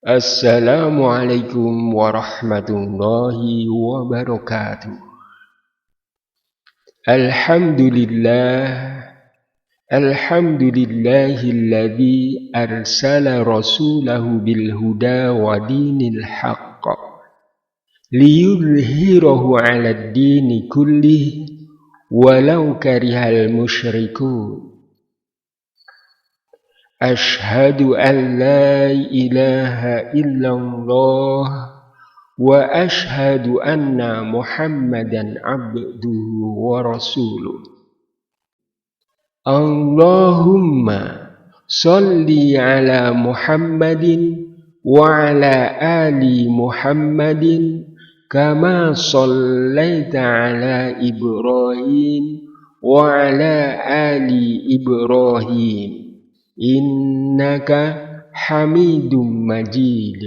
Assalamualaikum warahmatullahi wabarakatuh. Alhamdulillah, alhamdulillahilladzi arsala rasulahu bil huda wa dinil haqq liyudhhirahu 'alad dini kullih walau karihal musyrikun. Ashhadu an la ilaha illallah wa ashhadu anna Muhammadan abduhu wa rasuluh. Allahumma salli ala Muhammadin wa ala ali Muhammadin kama sallaita ala Ibrahim wa ala ali Ibrahim innaka hamidum majid.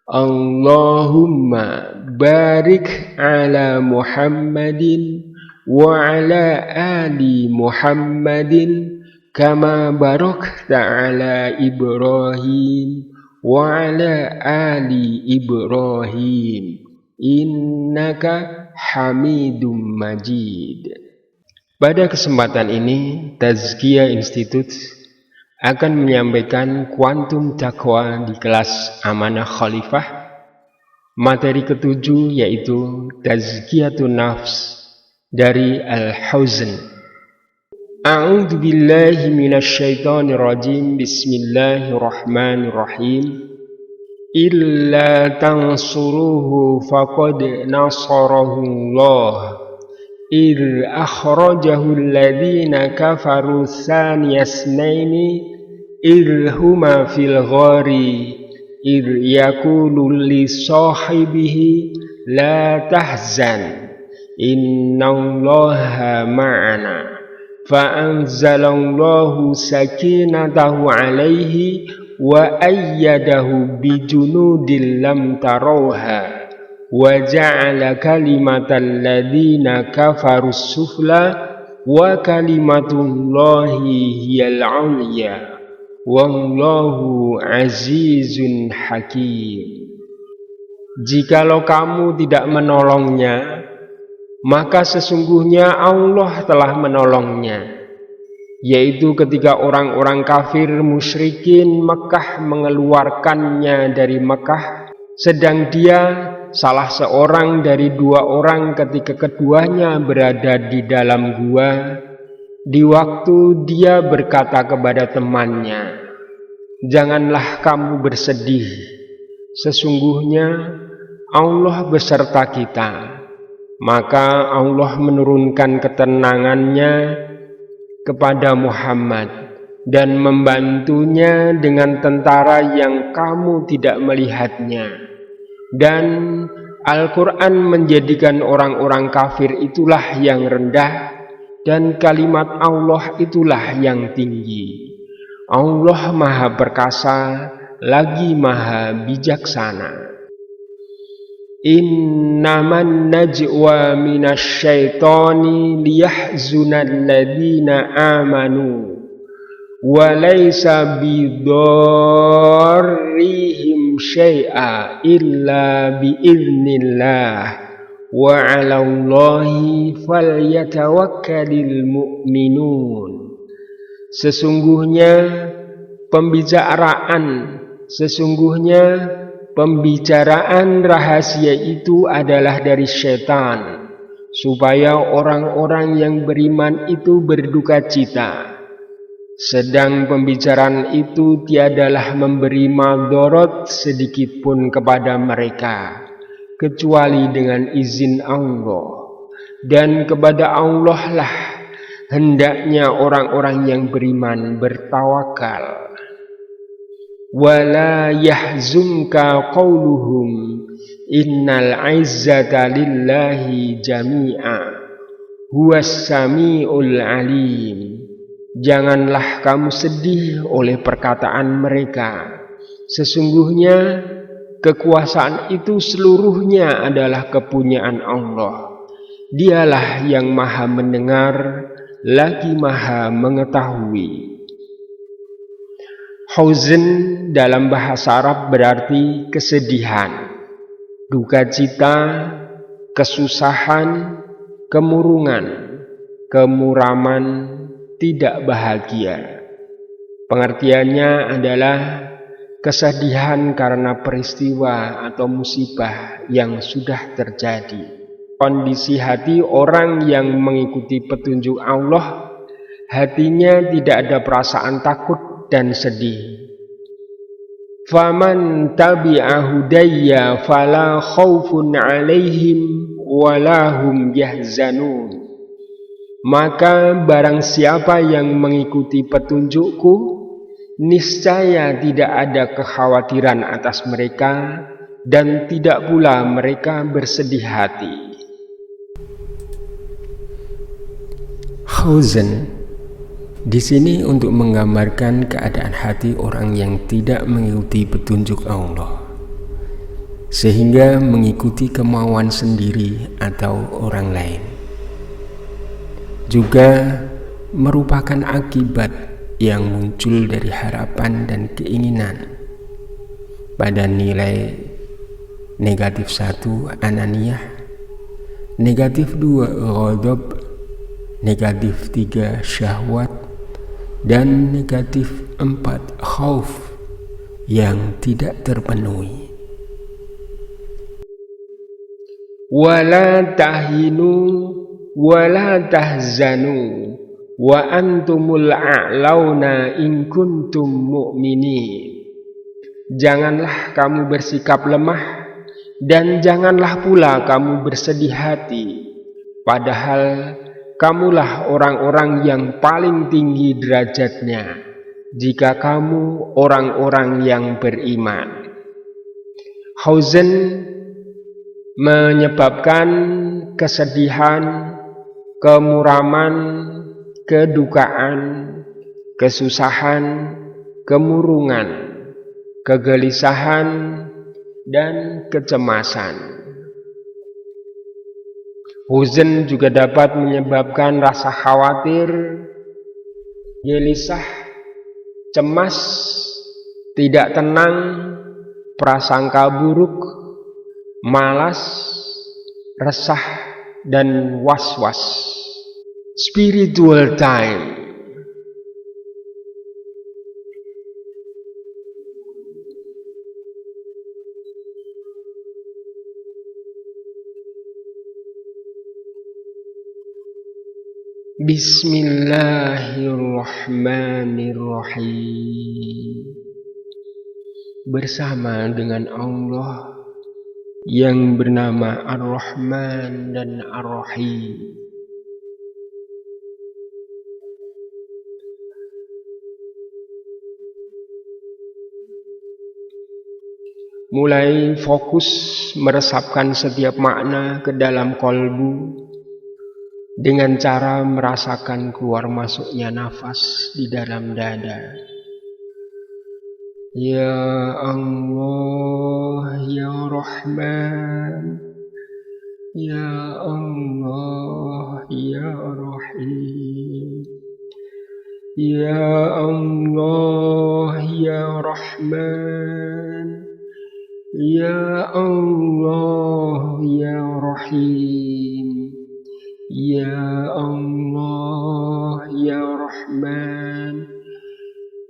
Allahumma barik ala Muhammadin wa ala ali Muhammadin kama barakta ala Ibrahim wa ala ali Ibrahim innaka hamidum majid. Pada kesempatan ini, Tazkiyah Institute akan menyampaikan kuantum takwa di kelas Amanah Khalifah. Materi ketujuh yaitu Tazkiyatun Nafs dari Al-Huzn. A'udzu billahi minasyaitonir rajim. Bismillahirrahmanirrahim. Illa tansuruhu faqad nasarahu Allah إذ أخرجه الذين كفروا ثاني اثنين إذ هما في الغار إذ يقول لصاحبه لا تحزن إن الله معنا فأنزل الله سكينته عليه وأيده بجنود لم تروها wa ja'ala kalimatal ladzina kafarus sufla wa kalimatullahi hiyal 'ulya wallahu azizun hakim. Jikalau kamu tidak menolongnya, maka sesungguhnya Allah telah menolongnya, yaitu ketika orang-orang kafir musyrikin Mekah mengeluarkannya dari Mekah, sedang dia salah seorang dari dua orang ketika keduanya berada di dalam gua, di waktu dia berkata kepada temannya, "Janganlah kamu bersedih, sesungguhnya Allah beserta kita." Maka Allah menurunkan ketenangannya kepada Muhammad dan membantunya dengan tentara yang kamu tidak melihatnya. Dan Al-Quran menjadikan orang-orang kafir itulah yang rendah dan kalimat Allah itulah yang tinggi. Allah Maha Perkasa lagi Maha Bijaksana. Innaman najwa minasyaitani liyahzunal ladzina amanu wa laysa bidarrihim syai'a illa biiznillah wa 'alallahi falyatawakkalul mu'minun. Sesungguhnya pembicaraan rahasia itu adalah dari syaitan, supaya orang-orang yang beriman itu berduka cita. Sedang pembicaraan itu tiadalah memberi madorot sedikitpun kepada mereka, kecuali dengan izin Allah. Dan kepada Allah lah hendaknya orang-orang yang beriman bertawakal. Wala yahzunka qawluhum innal izzata lillahi jami'a huwas sami'ul alim. Janganlah kamu sedih oleh perkataan mereka. Sesungguhnya kekuasaan itu seluruhnya adalah kepunyaan Allah. Dialah yang maha mendengar lagi maha mengetahui. Huzn dalam bahasa Arab berarti kesedihan, duka cita, kesusahan, kemurungan, kemuraman, tidak bahagia. Pengertiannya adalah kesedihan karena peristiwa atau musibah yang sudah terjadi. Kondisi hati orang yang mengikuti petunjuk Allah, hatinya tidak ada perasaan takut dan sedih. Faman tabi'a hudayya fala khaufun 'alaihim wala hum yahzanun. Maka barang siapa yang mengikuti petunjukku, niscaya tidak ada kekhawatiran atas mereka dan tidak pula mereka bersedih hati. Huzn di sini untuk menggambarkan keadaan hati orang yang tidak mengikuti petunjuk Allah, sehingga mengikuti kemauan sendiri atau orang lain. Juga merupakan akibat yang muncul dari harapan dan keinginan pada nilai negatif 1 ananiyah, negatif 2 ghadab, negatif 3 syahwat, dan negatif 4 khauf yang tidak terpenuhi. Wala tahinu wala tahzanu wa antumul a'launa in kuntum mu'minin. Janganlah kamu bersikap lemah dan janganlah pula kamu bersedih hati, padahal kamulah orang-orang yang paling tinggi derajatnya jika kamu orang-orang yang beriman. Huzn menyebabkan kesedihan, kemuraman, kedukaan, kesusahan, kemurungan, kegelisahan, dan kecemasan. Huzn juga dapat menyebabkan rasa khawatir, gelisah, cemas, tidak tenang, prasangka buruk, malas, resah, dan was-was. Spiritual time. Bismillahirrahmanirrahim. Bersama dengan Allah yang bernama Ar-Rahman dan Ar-Rahim. Mulai fokus meresapkan setiap makna ke dalam kolbu dengan cara merasakan keluar masuknya nafas di dalam dada. Ya Allah, Ya Rahman, Ya Allah, Ya Rahim, Ya Allah, Ya Rahman, Ya Allah, Ya Rahim, Ya Allah, Ya Rahman,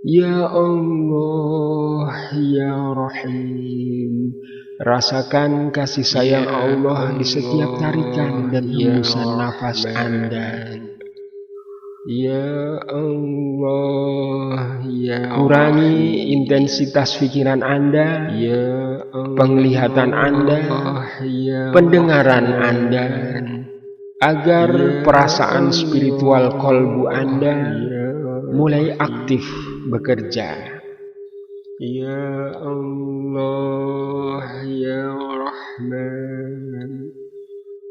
Ya Allah, Ya Rahim. Rasakan kasih sayang Allah di setiap tarikan dan hembusan nafas Anda. Ya Allah, Ya. Kurangi intensitas pikiran Anda, Ya Allah, penglihatan Anda, Ya. Pendengaran Anda, agar perasaan spiritual kolbu Anda mulai aktif bekerja. Ya Allah, Ya Rahman,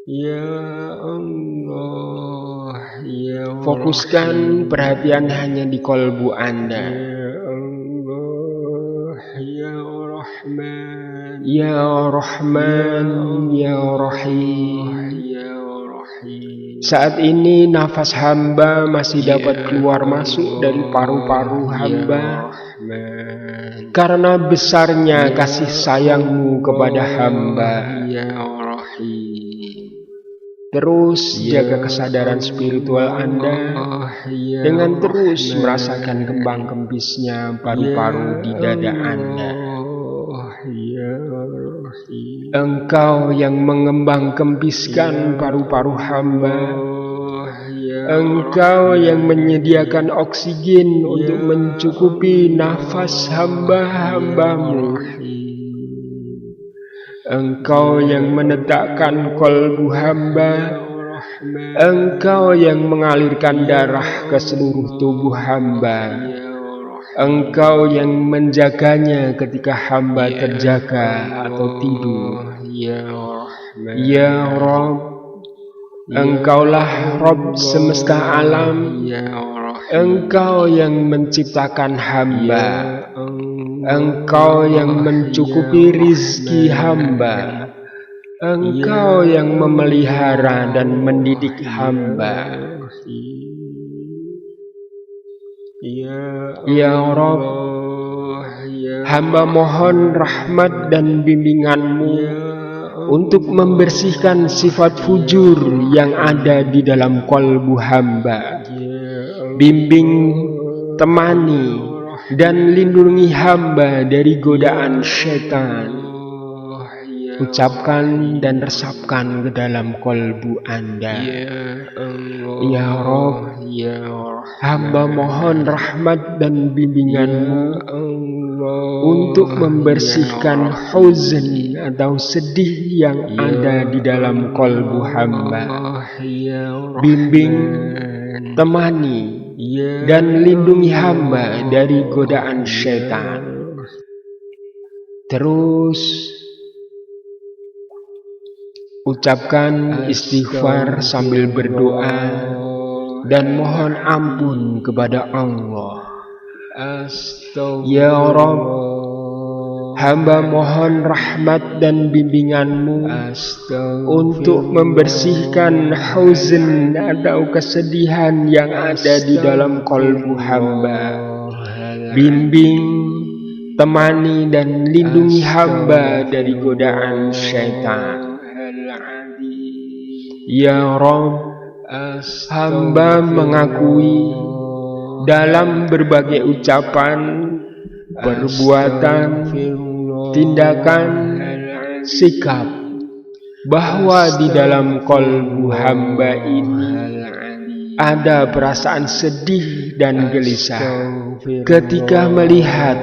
Ya Allah, Ya. Fokuskan perhatian hanya di kolbu Anda. Ya Allah, Ya Rahman, Ya Rahman, Ya Rahim. Saat ini nafas hamba masih dapat keluar masuk dari paru-paru hamba karena besarnya kasih sayangmu kepada hamba. Terus jaga kesadaran spiritual Anda dengan terus merasakan kembang kempisnya paru-paru di dada Anda. Engkau yang mengembang kempiskan paru-paru hamba. Engkau yang menyediakan oksigen untuk mencukupi nafas hamba-hambamu. Engkau yang menegakkan kolbu hamba. Engkau yang mengalirkan darah ke seluruh tubuh hamba. Engkau yang menjaganya ketika hamba terjaga atau tidur. Ya Rabb, Engkaulah Rabb semesta alam. Engkau yang menciptakan hamba. Engkau yang mencukupi rizki hamba. Engkau yang memelihara dan mendidik hamba. Ya Rabb, hamba mohon rahmat dan bimbinganmu untuk membersihkan sifat fujur yang ada di dalam kolbu hamba. Bimbing, temani, dan lindungi hamba dari godaan syaitan. Ucapkan dan resapkan ke dalam kolbu Anda. Ya Rabb, hamba mohon rahmat dan bimbinganmu untuk membersihkan huzn atau sedih yang ada di dalam kolbu hamba. Bimbing, temani, dan lindungi hamba dari godaan syaitan. Terus ucapkan istighfar sambil berdoa dan mohon ampun kepada Allah. Ya Rabb, hamba mohon rahmat dan bimbinganmu untuk membersihkan huzn atau kesedihan yang ada di dalam kolbu hamba. Bimbing, temani, dan lindungi hamba dari godaan syaitan. Ya Rabb, hamba mengakui dalam berbagai ucapan, perbuatan, tindakan, sikap bahwa di dalam kolbu hamba ini ada perasaan sedih dan gelisah ketika melihat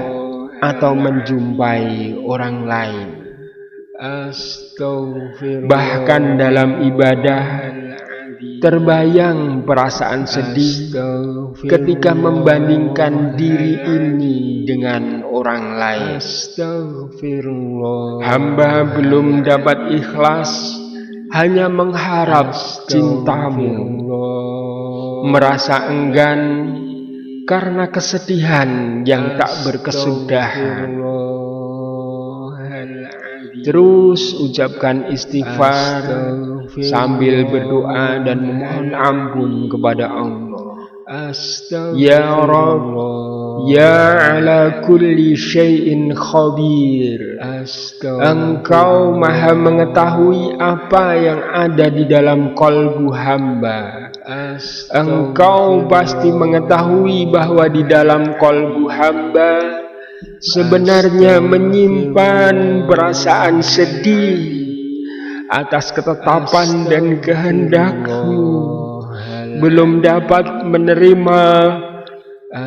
atau menjumpai orang lain. Bahkan dalam ibadah terbayang perasaan sedih ketika membandingkan diri ini dengan orang lain. Hamba belum dapat ikhlas hanya mengharap cintamu, merasa enggan karena kesedihan yang tak berkesudahan. Terus ucapkan istighfar sambil berdoa dan memohon ampun kepada Allah. Ya Rabb, ya ala kulli syai'in khabir. Engkau maha mengetahui apa yang ada di dalam kolbu hamba. Engkau pasti mengetahui bahwa di dalam kolbu hamba sebenarnya menyimpan perasaan sedih atas ketetapan dan kehendakmu, belum dapat menerima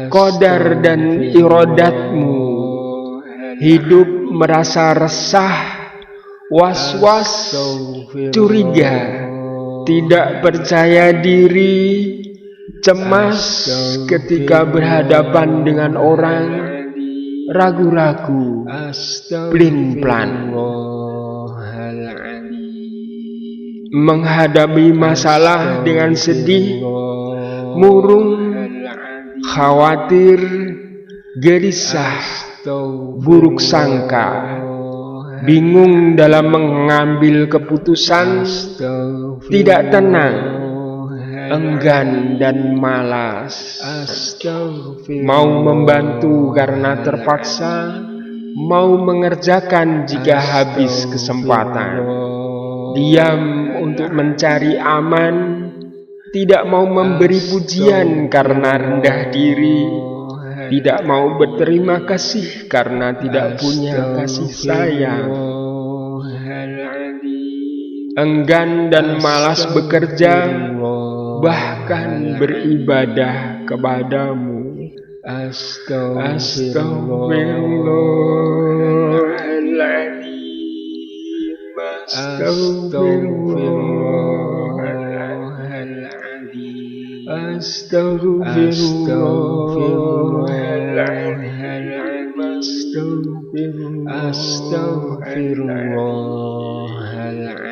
qadar dan iradatmu, hidup merasa resah, was-was, curiga, tidak percaya diri, cemas ketika berhadapan dengan orang, ragu-ragu, plin-plan, menghadapi masalah dengan sedih, murung, khawatir, gelisah, buruk sangka, bingung dalam mengambil keputusan, tidak tenang, enggan dan malas, mau membantu karena terpaksa, mau mengerjakan jika habis kesempatan, diam untuk mencari aman, tidak mau memberi pujian karena rendah diri, tidak mau berterima kasih karena tidak punya kasih sayang, enggan dan malas bekerja, bahkan beribadah kepadamu. Astagfirullahaladzim, astagfirullahaladzim, astagfirullahaladzim, astagfirullahaladzim.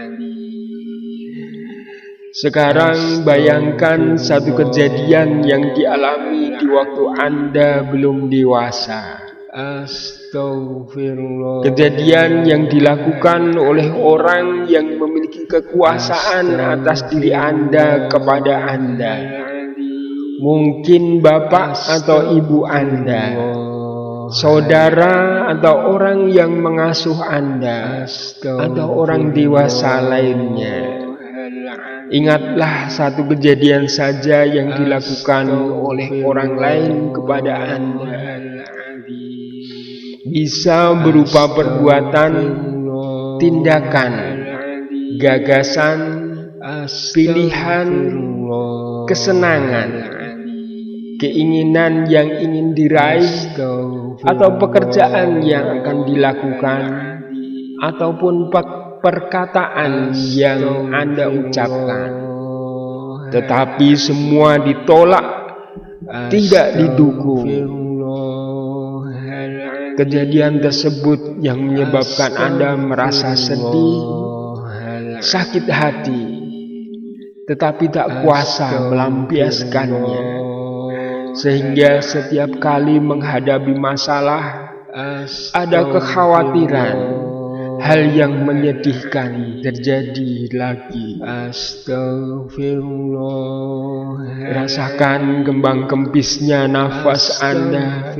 Sekarang bayangkan satu kejadian yang dialami di waktu Anda belum dewasa. Kejadian yang dilakukan oleh orang yang memiliki kekuasaan atas diri Anda kepada Anda. Mungkin bapak atau ibu Anda, saudara atau orang yang mengasuh Anda, atau orang dewasa lainnya. Ingatlah satu kejadian saja yang dilakukan oleh orang lain kepada Anda. Bisa berupa perbuatan, tindakan, gagasan, pilihan, kesenangan, keinginan yang ingin diraih, atau pekerjaan yang akan dilakukan, ataupun perkataan yang Anda ucapkan, tetapi semua ditolak, tidak didukung. Kejadian tersebut yang menyebabkan Anda merasa sedih, sakit hati, tetapi tak kuasa melampiaskannya, sehingga setiap kali menghadapi masalah, ada kekhawatiran hal yang menyedihkan terjadi lagi. Rasakan kembang kempisnya nafas Anda.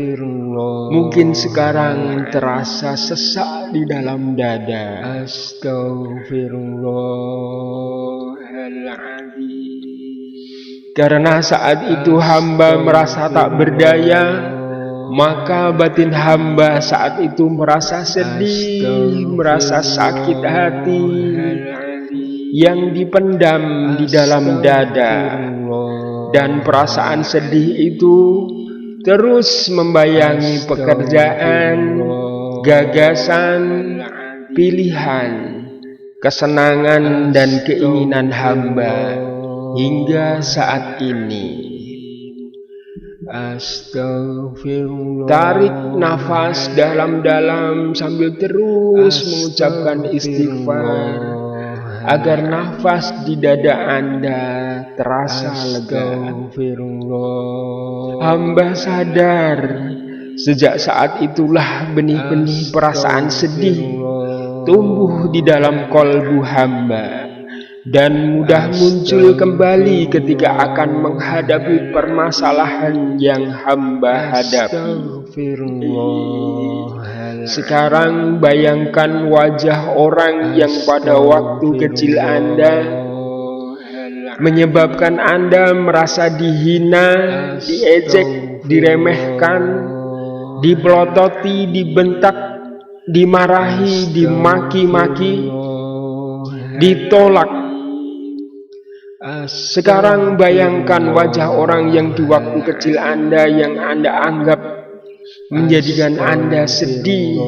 Mungkin sekarang terasa sesak di dalam dada. Karena saat itu hamba merasa tak berdaya, maka batin hamba saat itu merasa sedih, merasa sakit hati yang dipendam di dalam dada, dan perasaan sedih itu terus membayangi pekerjaan, gagasan, pilihan, kesenangan dan keinginan hamba hingga saat ini. Tarik nafas dalam-dalam sambil terus mengucapkan istighfar agar nafas di dada Anda terasa lega. Hamba sadar sejak saat itulah benih-benih perasaan sedih tumbuh di dalam kolbu hamba dan mudah muncul kembali ketika akan menghadapi permasalahan yang hamba hadapi. Sekarang bayangkan wajah orang yang pada waktu kecil Anda menyebabkan Anda merasa dihina, diejek, diremehkan, dipelototi, dibentak, dimarahi, dimaki-maki, ditolak. Sekarang bayangkan wajah orang yang di waktu kecil Anda yang Anda anggap menjadikan Anda sedih.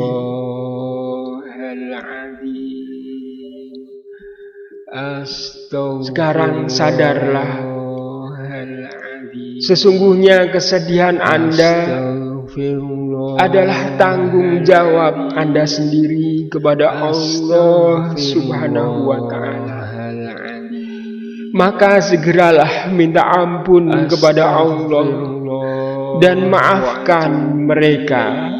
Sekarang sadarlah, sesungguhnya kesedihan Anda adalah tanggung jawab Anda sendiri kepada Allah Subhanahu wa Ta'ala. Maka segeralah minta ampun kepada Allah dan maafkan mereka.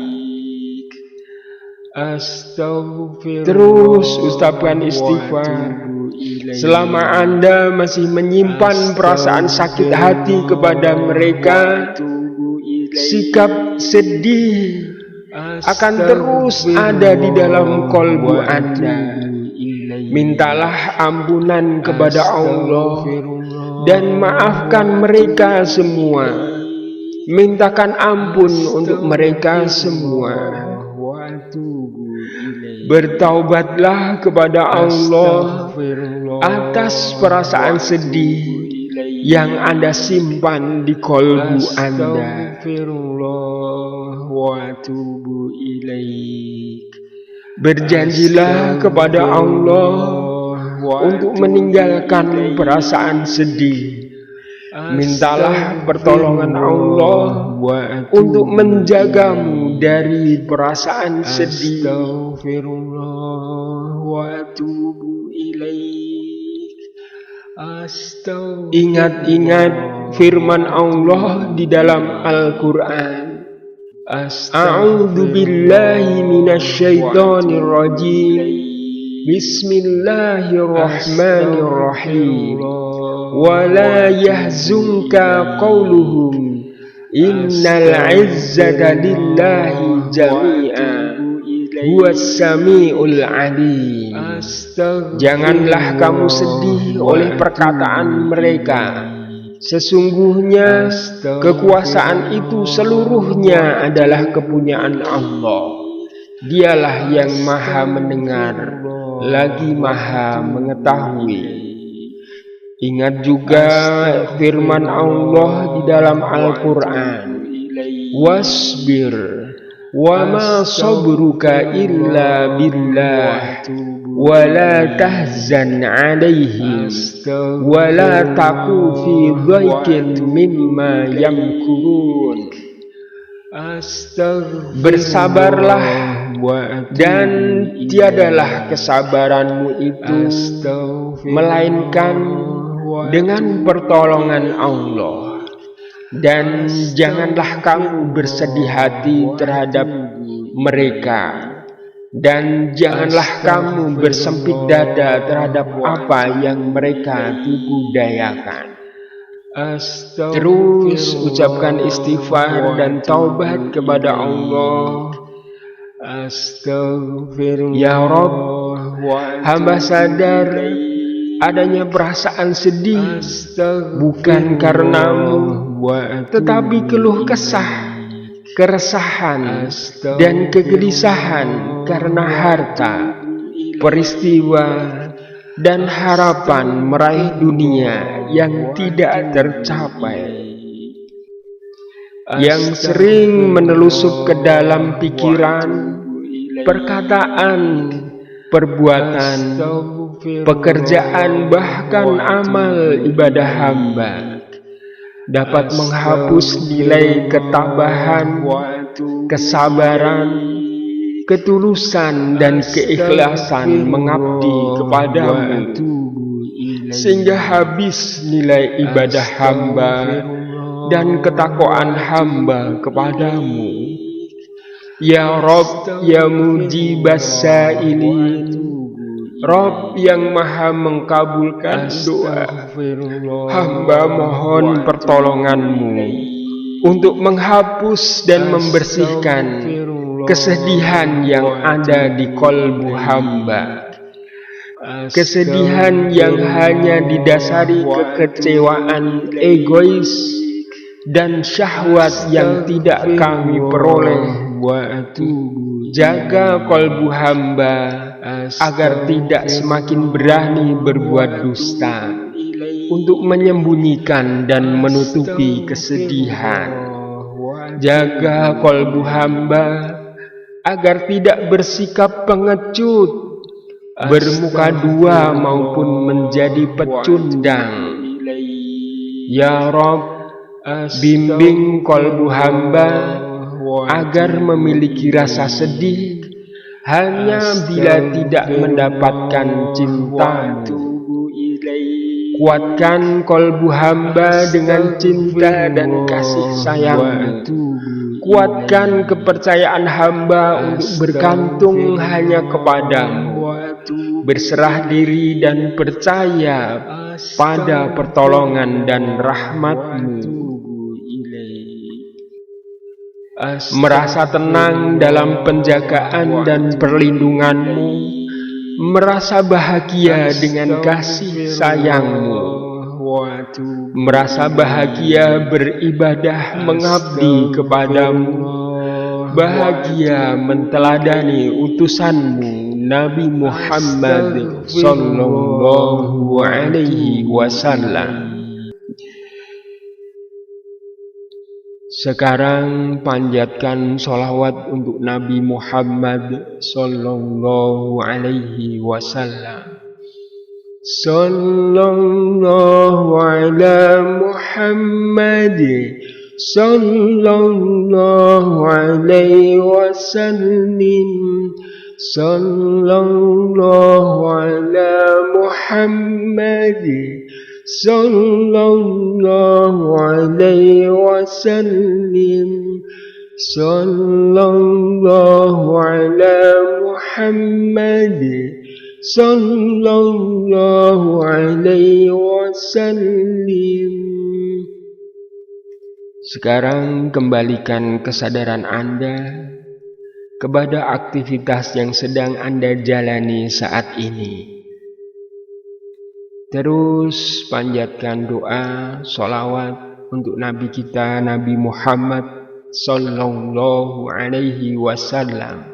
Terus ucapkan istighfar Selama Anda masih menyimpan perasaan sakit hati kepada mereka, sikap sedih akan terus ada di dalam kolbu Anda. Mintalah ampunan kepada Allah dan maafkan mereka semua. Mintakan ampun untuk mereka semua. Bertaubatlah kepada Allah atas perasaan sedih yang Anda simpan di kolbu Anda. Berjanjilah kepada Allah untuk meninggalkan perasaan sedih. Mintalah pertolongan Allah untuk menjagamu dari perasaan sedih. Ingat-ingat firman Allah di dalam Al-Quran. A'udzu billahi minasyaitonir rajim. Bismillahirrahmanirrahim. Wala yahzunka qawluhum innal izzata lillahi jami'a huwas sami'ul alim. Janganlah kamu sedih oleh perkataan mereka. Sesungguhnya kekuasaan itu seluruhnya adalah kepunyaan Allah. Dialah yang maha mendengar lagi maha mengetahui. Ingat juga firman Allah di dalam Al-Quran. Wasbir wa ma sabruka illa billah wa la tahzan alaihim wa la taku fi dhaikin mimma yamkurun. Bersabarlah dan tiadalah kesabaranmu itu melainkan dengan pertolongan Allah. Dan janganlah kamu bersedih hati terhadap mereka, dan janganlah kamu bersempit dada terhadap apa yang mereka tipu dayakan. Terus ucapkan istighfar dan taubat kepada Allah. Ya Rabb, hamba sadar adanya perasaan sedih bukan karenamu, tetapi keluh kesah, keresahan, dan kegelisahan karena harta, peristiwa, dan harapan meraih dunia yang tidak tercapai, yang sering menelusup ke dalam pikiran, perkataan, perbuatan, pekerjaan, bahkan amal ibadah hamba, dapat menghapus nilai ketabahan, kesabaran, ketulusan, dan keikhlasan mengabdi kepadamu, sehingga habis nilai ibadah hamba dan ketakwaan hamba kepadamu. Ya Rabb, ya mujibas sa'ilin, Rabb yang maha mengkabulkan doa, hamba mohon pertolonganmu untuk menghapus dan membersihkan kesedihan yang ada di kolbu hamba. Kesedihan yang hanya didasari kekecewaan egois dan syahwat yang tidak kami peroleh. Jaga kolbu hamba agar tidak semakin berani berbuat dusta, untuk menyembunyikan dan menutupi kesedihan. Jaga kolbu hamba agar tidak bersikap pengecut, bermuka dua, maupun menjadi pecundang. Ya Rabb, bimbing kolbu hamba agar memiliki rasa sedih hanya bila tidak mendapatkan cinta-Mu. Kuatkan kolbu hamba dengan cinta dan kasih sayang-Mu. Kuatkan kepercayaan hamba untuk bergantung hanya kepadamu, berserah diri dan percaya pada pertolongan dan rahmat-Mu. Merasa tenang dalam penjagaan dan perlindungan-Mu, merasa bahagia dengan kasih sayang-Mu, merasa bahagia beribadah mengabdi kepadamu, bahagia menteladani utusan-Mu Nabi Muhammad sallallahu alaihi wasallam. Sekarang panjatkan sholawat untuk Nabi Muhammad sallallahu alaihi wasallam. Sallallahu ala Muhammad sallallahu alaihi wasallam. Sallallahu ala Muhammad sallallahu alaihi wasallam. Sallallahu ala Muhammad sallallahu alaihi wasallam. Sekarang kembalikan kesadaran Anda kepada aktivitas yang sedang Anda jalani saat ini. Terus panjatkan doa, sholawat untuk Nabi kita Nabi Muhammad sallallahu alaihi wasallam.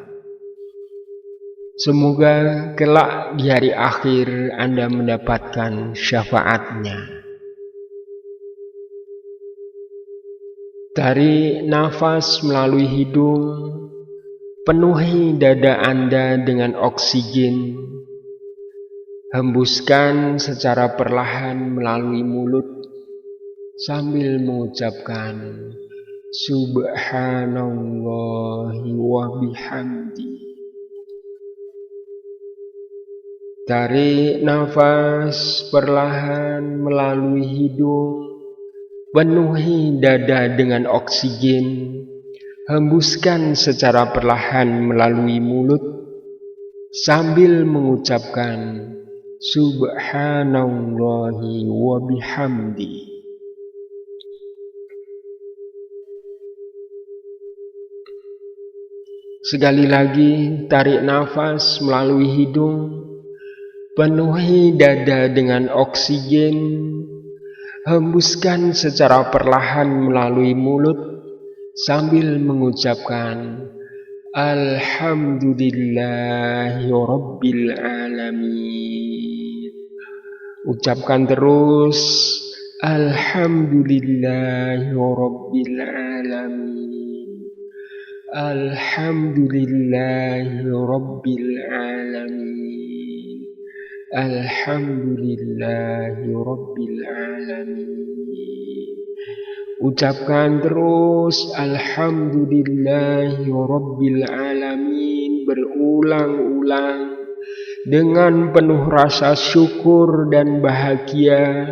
Semoga kelak di hari akhir Anda mendapatkan syafaatnya. Tarik nafas melalui hidung, penuhi dada Anda dengan oksigen. Hembuskan secara perlahan melalui mulut sambil mengucapkan Subhanallahi wa bihamdi. Tarik nafas perlahan melalui hidung, penuhi dada dengan oksigen, hembuskan secara perlahan melalui mulut sambil mengucapkan Subhanallahi wa bihamdi. Sekali lagi, tarik nafas melalui hidung, penuhi dada dengan oksigen, hembuskan secara perlahan melalui mulut sambil mengucapkan Alhamdulillahi Rabbil Alamin. Ucapkan terus Alhamdulillahi Rabbil Alamin. Alhamdulillahi Rabbil Alamin. Alhamdulillahi Rabbil Alamin. Ucapkan terus Alhamdulillahi Rabbil Alamin berulang-ulang dengan penuh rasa syukur dan bahagia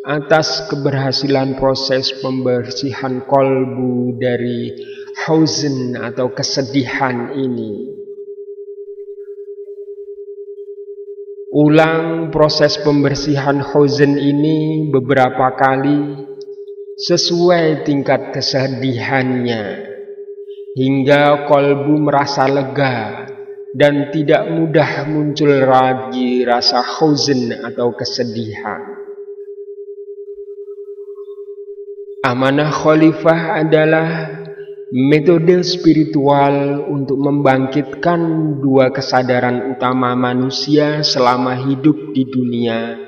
atas keberhasilan proses pembersihan kolbu dari huzn atau kesedihan ini. Ulang proses pembersihan huzn ini beberapa kali sesuai tingkat kesedihannya hingga kolbu merasa lega dan tidak mudah muncul lagi rasa huzn atau kesedihan. Amanah Khalifah adalah metode spiritual untuk membangkitkan dua kesadaran utama manusia selama hidup di dunia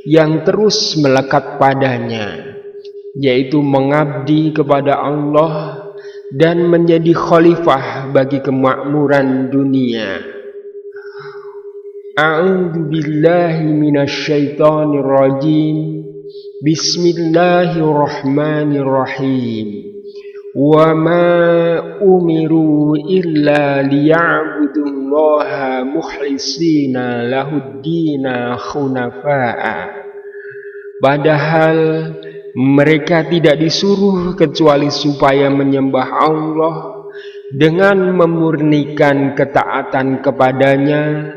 yang terus melekat padanya, yaitu mengabdi kepada Allah dan menjadi khalifah bagi kemakmuran dunia. A'udzu billahi minasyaitonir rajim. Bismillahirrahmanirrahim. Wa ma umiru illa liya'budullaha mukhlisina lahuddina khunafa'a. Padahal mereka tidak disuruh kecuali supaya menyembah Allah dengan memurnikan ketaatan kepadanya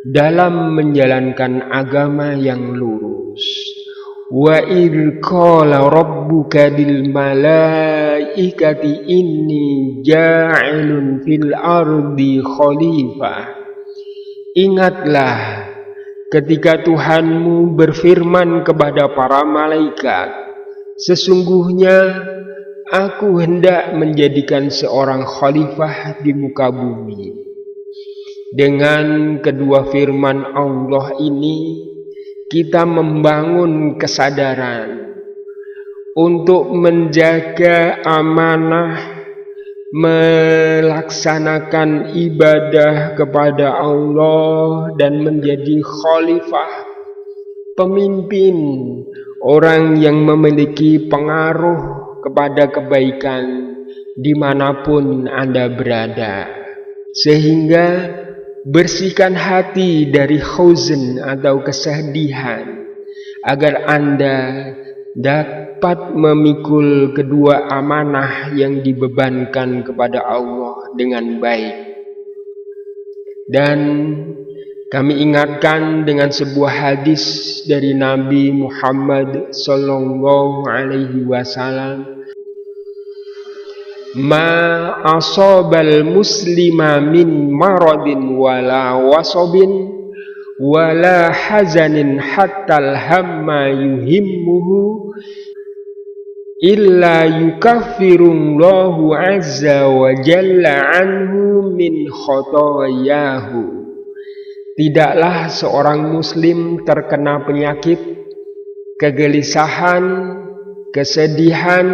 dalam menjalankan agama yang lurus. Wa idh qala rabbuka lil malaikati inni ja'ilun fil ardi khalifah. Ingatlah ketika Tuhanmu berfirman kepada para malaikat, sesungguhnya aku hendak menjadikan seorang khalifah di muka bumi. Dengan kedua firman Allah ini, kita membangun kesadaran untuk menjaga amanah, melaksanakan ibadah kepada Allah dan menjadi khalifah, pemimpin, orang yang memiliki pengaruh kepada kebaikan dimanapun Anda berada. Sehingga bersihkan hati dari huzn atau kesedihan, agar Anda dapat memikul kedua amanah yang dibebankan kepada Allah dengan baik. Dan kami ingatkan dengan sebuah hadis dari Nabi Muhammad sallallahu alaihi wasallam, ma asabal muslima min maradin wala wasabin wala hazanin hattal hamma yuhimmuhu illa yukaffirullahu azza wa jalla anhu min khotoyahu. Tidaklah seorang muslim terkena penyakit, kegelisahan, kesedihan,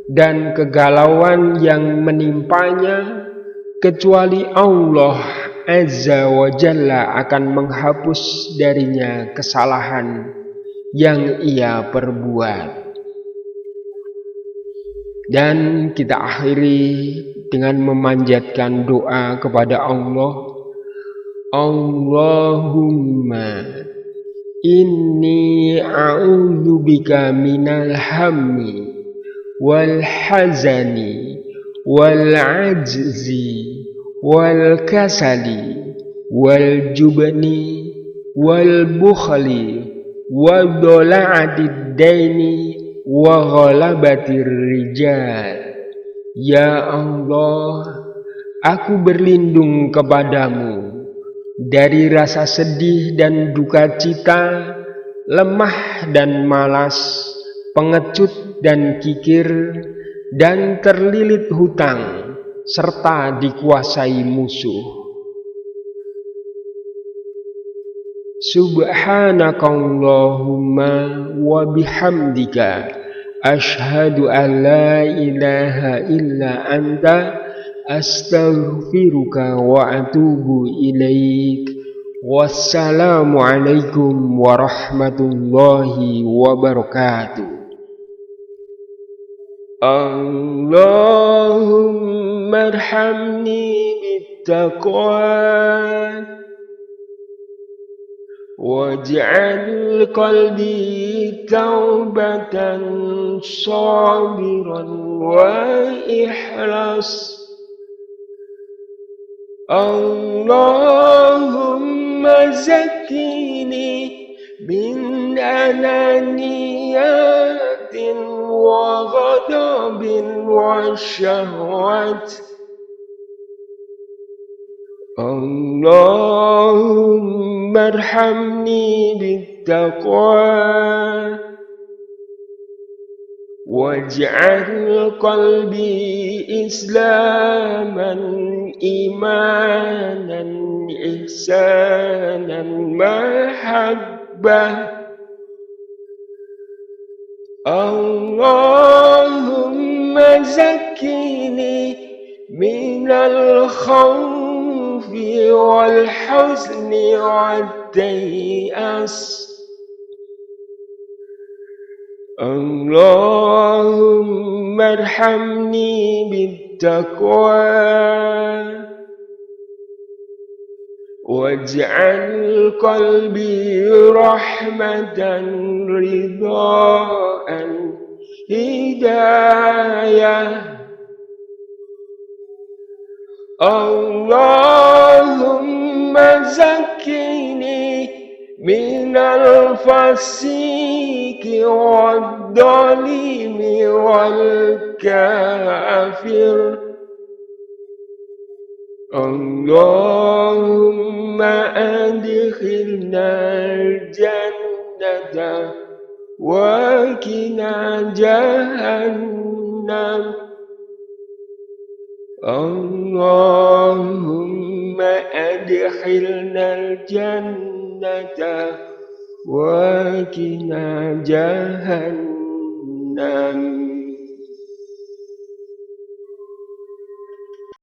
dan kegalauan yang menimpanya, kecuali Allah Azza wa Jalla akan menghapus darinya kesalahan yang ia perbuat. Dan kita akhiri dengan memanjatkan doa kepada Allah. Allahumma inni a'udzubika minal hammi wal hazani wal ajzi wal kasali wal jubni wal bukhli wa dhala'atid daini wa ghalabatir rijal. Ya Allah, aku berlindung kepadamu dari rasa sedih dan duka cita, lemah dan malas, pengecut dan kikir, dan terlilit hutang, serta dikuasai musuh. Subhanakallahumma wa bihamdika ashhadu an la ilaha illa anta astaghfiruka wa atubu ilaik. Wassalamualaikum warahmatullahi wabarakatuh. Allahumma arhamni bittaqwa waj'al qalbi taubatan sabiran wa ikhlas. Allahumma zakkini min ananiyatin wa ghadabin wa syahwat. Allahumma arhamni bittaqwa waj'al qalbi islaman imanan ihsanan mahabbah. Allahumma zakkini minal khawfi wal huzni wad dayas. Allahumma arhamni bittaqwa waj'al qalbi rahmatan ridhaan hidayah. Allahumma zakkini minal fasiki wad dalimi wal kafir. Allahumma adkhilna al-jannata wa qina jahannam. Allahumma adkhilna al-jannata wa qina jahannam.